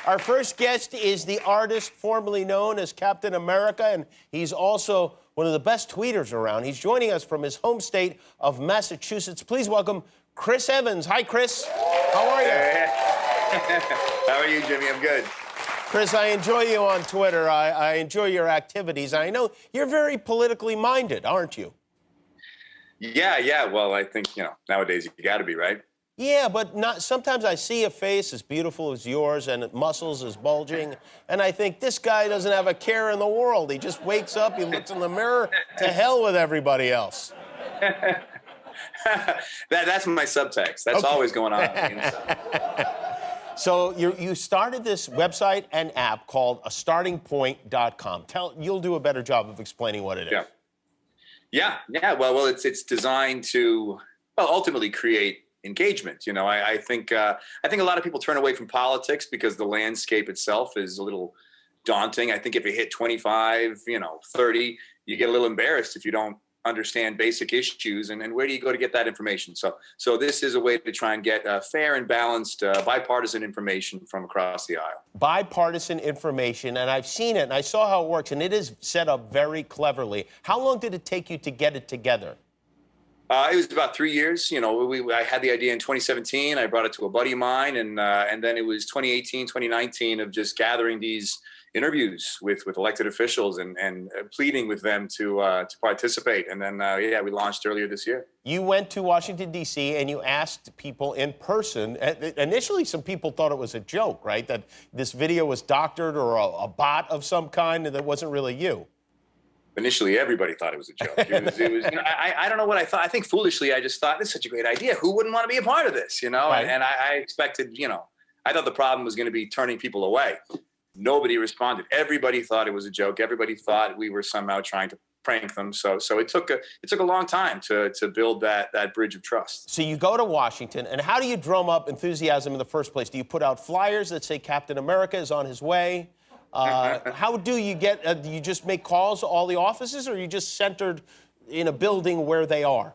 Our first guest is the artist formerly known as Captain America, and he's also one of the best tweeters around. He's joining us from his home state of Massachusetts. Please welcome Chris Evans. Hi, Chris. How are you? Hey. How are you, Jimmy? I'm good. Chris, I enjoy you on Twitter. I enjoy your activities. I know you're very politically minded, aren't you? Yeah. Well, I think, nowadays you got to be, right? Yeah, but not. Sometimes I see a face as beautiful as yours and muscles as bulging, and I think this guy doesn't have a care in the world. He just wakes up, he looks in the mirror, to hell with everybody else. That's my subtext. That's always going on inside. So you started this website and app called astartingpoint.com. You'll do a better job of explaining what it is. Yeah. Well, it's designed to ultimately create engagement. I think a lot of people turn away from politics because the landscape itself is a little daunting. I think if you hit 25, 30, you get a little embarrassed if you don't understand basic issues, and where do you go to get that information? So this is a way to try and get fair and balanced bipartisan information from across the aisle. Bipartisan information, and I've seen it, and I saw how it works, and it is set up very cleverly. How long did it take you to get it together? It was about 3 years. I had the idea in 2017. I brought it to a buddy of mine, and then it was 2018, 2019 of just gathering these interviews with elected officials and pleading with them to participate. And then, we launched earlier this year. You went to Washington, D.C., and you asked people in person. Initially, some people thought it was a joke, right? That this video was doctored or a bot of some kind and that wasn't really you. Initially, everybody thought it was a joke. It was. I don't know what I thought. I think foolishly, I just thought, this is such a great idea. Who wouldn't want to be a part of this, Right. And I expected, I thought the problem was going to be turning people away. Nobody responded. Everybody thought it was a joke. Everybody thought we were somehow trying to prank them. So it took a long time to build that bridge of trust. So you go to Washington, and how do you drum up enthusiasm in the first place? Do you put out flyers that say Captain America is on his way? How do you get, do you just make calls to all the offices, or are you just centered in a building where they are?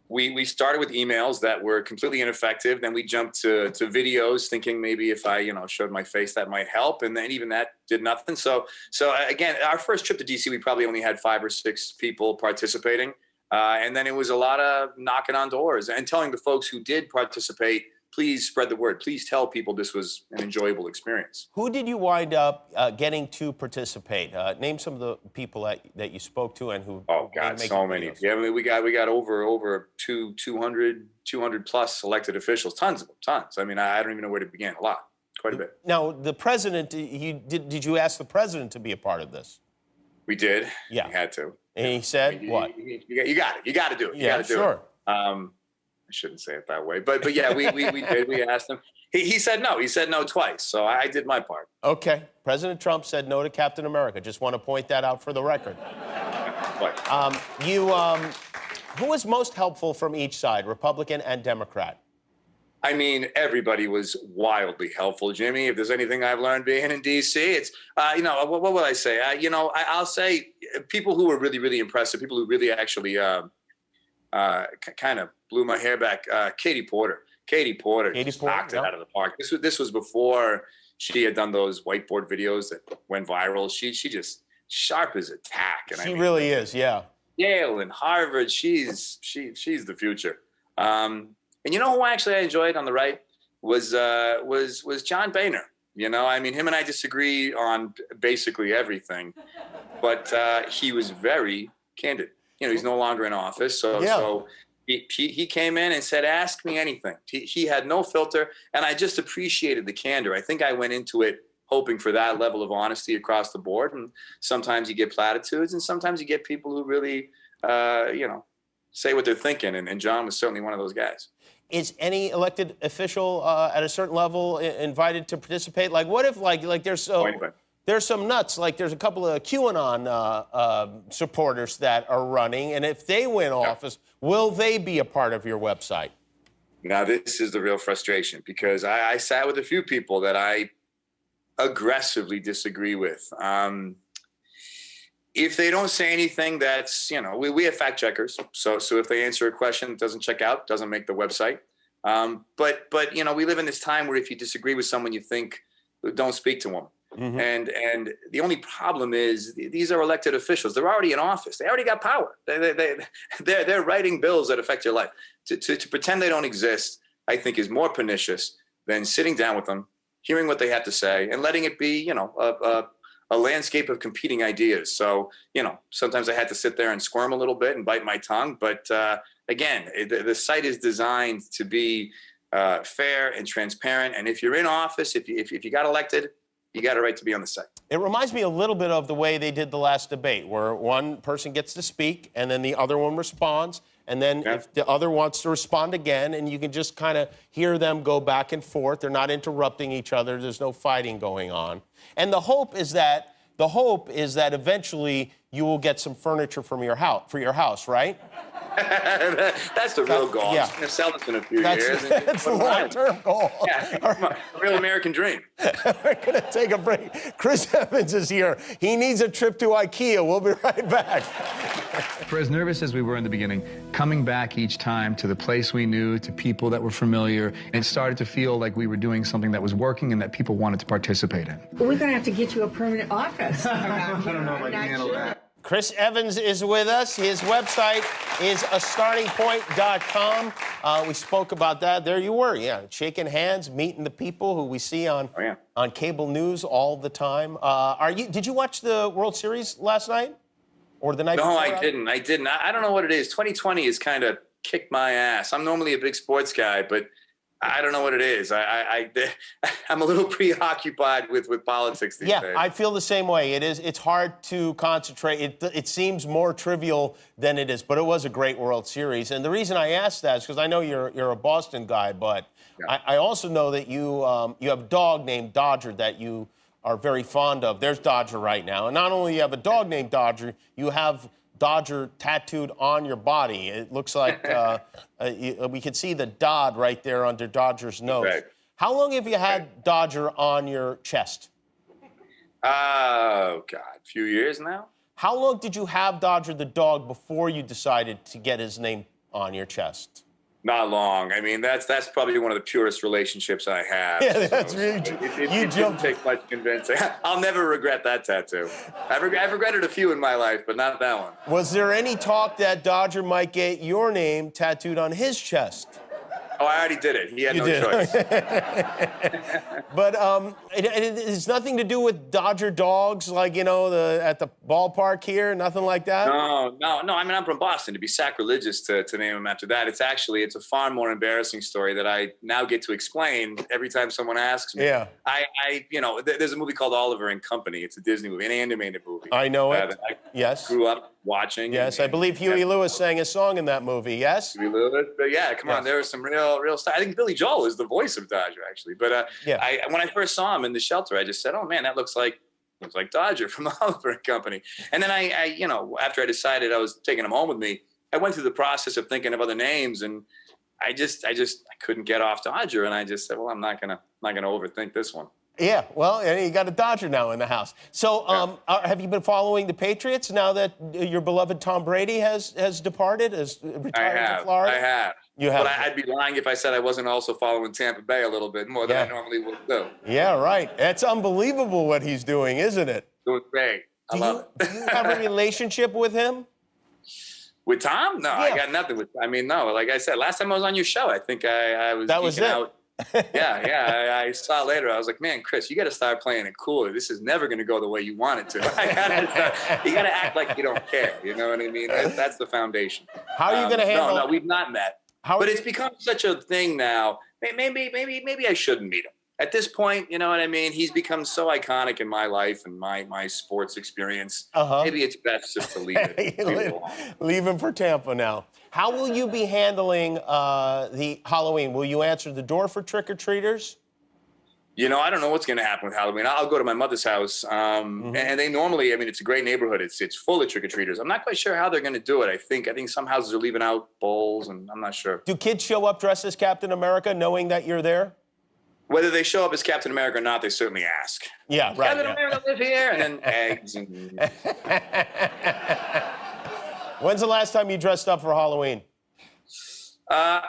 We started with emails that were completely ineffective. Then we jumped to videos, thinking maybe if I, showed my face, that might help. And then even that did nothing. So again, our first trip to DC, we probably only had 5 or 6 people participating. And then it was a lot of knocking on doors and telling the folks who did participate, please spread the word. Please tell people this was an enjoyable experience. Who did you wind up getting to participate? Name some of the people that you spoke to and who. Oh God, so many. Videos. Yeah, I mean, we got over 200 plus elected officials, tons of them, tons. I mean, I don't even know where to begin. A lot, quite a bit. Now, the president, did you ask the president to be a part of this? We did. Yeah, we had to. And he said what? You got it. You got to do it. Yeah, sure. I shouldn't say it that way, but yeah, we did. We asked him. He said no. He said no twice. So I did my part. Okay. President Trump said no to Captain America. Just want to point that out for the record. Who was most helpful from each side, Republican and Democrat? I mean, everybody was wildly helpful, Jimmy. If there's anything I've learned being in D.C., it's, what will I say? I'll say people who were really, really impressive, people who really actually kind of blew my hair back. Katie Porter just knocked it out of the park. This was before she had done those whiteboard videos that went viral. She just sharp as a tack. And she really is, yeah. Yale and Harvard, she's the future. And you know who actually I enjoyed on the right was John Boehner. I mean, him and I disagree on basically everything, but he was very candid. He's no longer in office, so he came in and said, ask me anything. He had no filter, and I just appreciated the candor. I think I went into it hoping for that level of honesty across the board, and sometimes you get platitudes, and sometimes you get people who really, say what they're thinking, and John was certainly one of those guys. Is any elected official at a certain level invited to participate? Like, what if, like there's some nuts, like there's a couple of QAnon supporters that are running, and if they win office, will they be a part of your website? Now, this is the real frustration, because I sat with a few people that I aggressively disagree with. If they don't say anything that's, we have fact checkers. So if they answer a question that doesn't check out, doesn't make the website. But we live in this time where if you disagree with someone you think don't speak to him. And the only problem is these are elected officials. They're already in office. They already got power. They're writing bills that affect your life. To pretend they don't exist, I think, is more pernicious than sitting down with them, hearing what they have to say, and letting it be, a landscape of competing ideas. So, sometimes I had to sit there and squirm a little bit and bite my tongue. But again, the site is designed to be fair and transparent. And if you're in office, if you got elected, you got a right to be on the site. It reminds me a little bit of the way they did the last debate, where one person gets to speak and then the other one responds. And then if the other wants to respond again, and you can just kind of hear them go back and forth. They're not interrupting each other. There's no fighting going on. And the hope is that eventually you will get some furniture for your house, right? That's the real goal. Yeah. I'm just going to sell this in a few years. That's the long-term goal. Yeah, real American dream. We're going to take a break. Chris Evans is here. He needs a trip to IKEA. We'll be right back. For as nervous as we were in the beginning, coming back each time to the place we knew, to people that were familiar, it started to feel like we were doing something that was working and that people wanted to participate in. We're going to have to get you a permanent office around here. I don't know if I can handle that. Chris Evans is with us. His website is astartingpoint.com. We spoke about that. There you were, shaking hands, meeting the people who we see on cable news all the time. Did you watch the World Series last night or the night before? No, I didn't. I don't know what it is. 2020 has kind of kicked my ass. I'm normally a big sports guy, but I don't know what it is. I'm a little preoccupied with politics these days. Yeah, I feel the same way. It's hard to concentrate. It seems more trivial than it is, but it was a great World Series. And the reason I asked that is because I know you're a Boston guy, but I also know that you have a dog named Dodger that you are very fond of. There's Dodger right now. And not only you have a dog named Dodger, you have Dodger tattooed on your body. It looks like we can see the Dodd right there under Dodger's nose. Right. How long have you had Dodger on your chest? Oh, God, a few years now. How long did you have Dodger the dog before you decided to get his name on your chest? Not long. I mean, that's probably one of the purest relationships I have. Yeah, that's really true. It didn't take much convincing. I'll never regret that tattoo. I've regretted a few in my life, but not that one. Was there any talk that Dodger might get your name tattooed on his chest? Oh, I already did it. He had no choice. But it has nothing to do with Dodger dogs, like, at the ballpark here, nothing like that? No. I mean, I'm from Boston. It'd be sacrilegious to name him after that. It's a far more embarrassing story that I now get to explain every time someone asks me. Yeah. There's a movie called Oliver and Company. It's a Disney movie, an animated movie. I know it. That I Yes. grew up watching. Yes, I believe Huey Lewis sang a song in that movie, yes? Huey Lewis. But yeah, come on, there was some real stuff. I think Billy Joel is the voice of Dodger, actually. But when I first saw him in the shelter, I just said, oh, man, that looks like Dodger from Oliver and Company. And then I after I decided I was taking him home with me, I went through the process of thinking of other names, and I couldn't get off Dodger, and I just said, well, I'm not gonna overthink this one. Yeah, well, you got a Dodger now in the house. So have you been following the Patriots now that your beloved Tom Brady has departed, has retired to Florida? I have. You have. But I'd be lying if I said I wasn't also following Tampa Bay a little bit more than I normally would do. Yeah, right. It's unbelievable what he's doing, isn't it? Doing great. I love it. Do you have a relationship with him? With Tom? No, I got nothing with. I mean, no. Like I said, last time I was on your show, I think I was. That was it. Out. I saw later. I was like, man, Chris, you got to start playing it cooler. This is never going to go the way you want it to. You got to act like you don't care. You know what I mean? That's the foundation. How are you going to handle? No, we've not met. But it's become such a thing now. Maybe I shouldn't meet him. At this point, you know what I mean? He's become so iconic in my life and my sports experience. Maybe it's best just to leave it. Leave him for Tampa now. How will you be handling the Halloween? Will you answer the door for trick-or-treaters? I don't know what's going to happen with Halloween. I'll go to my mother's house, and they normally, it's a great neighborhood. It's full of trick-or-treaters. I'm not quite sure how they're going to do it. I think some houses are leaving out bowls, and I'm not sure. Do kids show up dressed as Captain America knowing that you're there? Whether they show up as Captain America or not, they certainly ask. Yeah, right. Captain America live here, and then eggs. And... When's the last time you dressed up for Halloween? I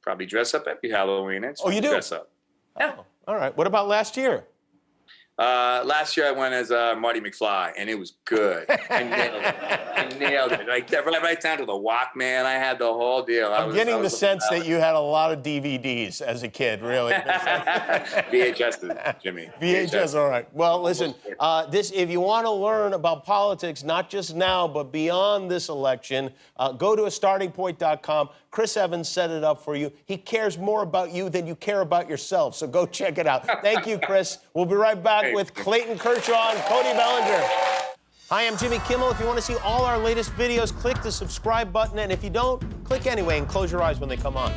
probably dress up every Halloween. You do? Dress up. Yeah. Oh, all right. What about last year? Last year I went as Marty McFly, and it was good. I nailed it. Like right down to the Walkman. I had the whole deal. I'm getting the sense that you had a lot of DVDs as a kid, really. VHS, Jimmy. VHS, all right. Well, listen, if you want to learn about politics, not just now, but beyond this election, go to astartingpoint.com. Chris Evans set it up for you. He cares more about you than you care about yourself, so go check it out. Thank you, Chris. We'll be right back with Clayton Kershaw and Cody Bellinger. Hi, I'm Jimmy Kimmel. If you want to see all our latest videos, click the subscribe button, and if you don't, click anyway and close your eyes when they come on.